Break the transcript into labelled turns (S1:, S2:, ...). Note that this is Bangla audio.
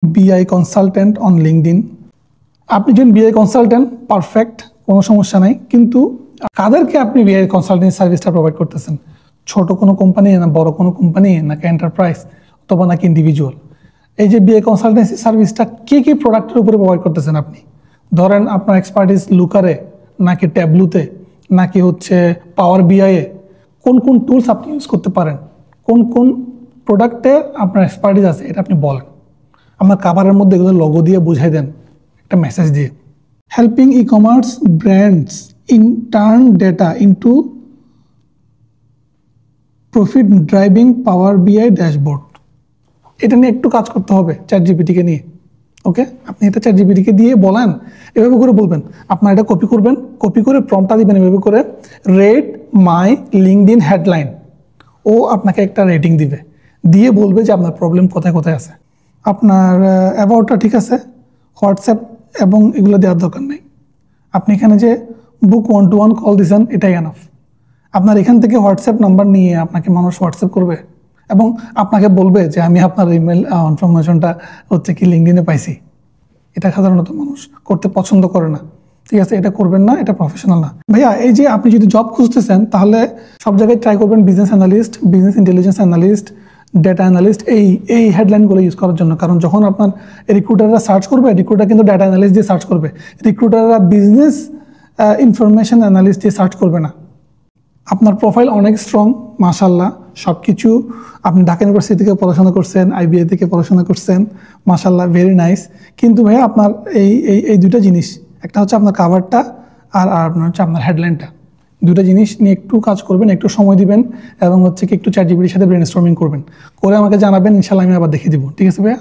S1: বিআই কনসালটেন্ট অন লিঙ্কডইন। আপনি যদি বিআই কনসালটেন্ট পারফেক্ট, কোনো সমস্যা নাই, কিন্তু কাদেরকে আপনি বিআই কনসালটেন্ট সার্ভিসটা প্রোভাইড করতেছেন? ছোট কোনো কোম্পানি, না বড় কোনো কোম্পানি, নাকি এন্টারপ্রাইজ, অথবা নাকি ইন্ডিভিজুয়াল? এই যে বিআই কনসালটেন্সি সার্ভিসটা কি কি প্রোডাক্টের উপরে প্রোভাইড করতেছেন আপনি? ধরেন আপনার এক্সপার্টিস লুকারে, নাকি ট্যাবলুতে, নাকি হচ্ছে পাওয়ার বিআইয়ে, কোন কোন টুলস আপনি ইউজ করতে পারেন, কোন কোন প্রোডাক্টে আপনার এক্সপার্টিস আছে, এটা আপনি বলেন। আপনার কাভারের মধ্যে এগুলো লোগো দিয়ে বুঝাই দেন, একটা মেসেজ দিয়ে। Helping e commerce brands in turn data into profit driving power BI dashboard. এটা নিয়ে একটু কাজ করতে হবে চ্যাটজিপিটিকে নিয়ে। ওকে, আপনি এটা চ্যাটজিপিটিকে দিয়ে বলেন, এভাবে করে বলবেন। আপনার এটা কপি করবেন, কপি করে প্রম্পটটা দিবেন এভাবে করে, রেট মাই লিঙ্কডইন হেডলাইন। ও আপনাকে একটা রেটিং দিবে, দিয়ে বলবে যে আপনার প্রবলেম কোথায় কোথায় আছে। আপনার অ্যাবাউটটা ঠিক আছে, হোয়াটসঅ্যাপ এবং এগুলো দেওয়ার দরকার নেই। আপনি এখানে যে বুক 1-to-1 কল দিয়েছেন, এটাই এনাফ। আপনার এখান থেকে হোয়াটসঅ্যাপ নাম্বার নিয়ে আপনাকে মানুষ হোয়াটসঅ্যাপ করবে এবং আপনাকে বলবে যে আমি আপনার ইমেল ইনফরমেশনটা হচ্ছে কি লিঙ্কডইনে পাইছি। এটা সাধারণত মানুষ করতে পছন্দ করে না। ঠিক আছে, এটা করবেন না, এটা প্রফেশনাল না। ভাইয়া, এই যে আপনি যদি জব খুঁজতেছেন, তাহলে সব জায়গায় ট্রাই করবেন business analyst, business intelligence analyst, data analyst, এই হেডলাইনগুলো ইউজ করার জন্য। কারণ যখন আপনার রিক্রুটাররা সার্চ করবে, রিক্রুটার কিন্তু ডেটা অ্যানালিস্ট দিয়ে সার্চ করবে, রিক্রুটাররা বিজনেস ইনফরমেশন অ্যানালিস্ট দিয়ে সার্চ করবে না। আপনার প্রোফাইল অনেক স্ট্রং, মাশাল্লাহ, সব কিছু। আপনি ঢাকা ইউনিভার্সিটি থেকে পড়াশোনা করছেন, আইবিএ থেকে পড়াশোনা করছেন, মাশাল্লাহ, ভেরি নাইস। কিন্তু ভাইয়া আপনার এই দুইটা জিনিস, একটা হচ্ছে আপনার কাভারটা, আর আপনার হচ্ছে আপনার হেডলাইনটা, দুটো জিনিস নিয়ে একটু কাজ করবেন, একটু সময় দিবেন, এবং হচ্ছে কি একটু চ্যাটজিপিটির সাথে ব্রেনস্টর্মিং করবেন, করে আমাকে জানাবেন, ইনশাল্লাহ আমি আবার দেখিয়ে দিব। ঠিক আছে ভাইয়া?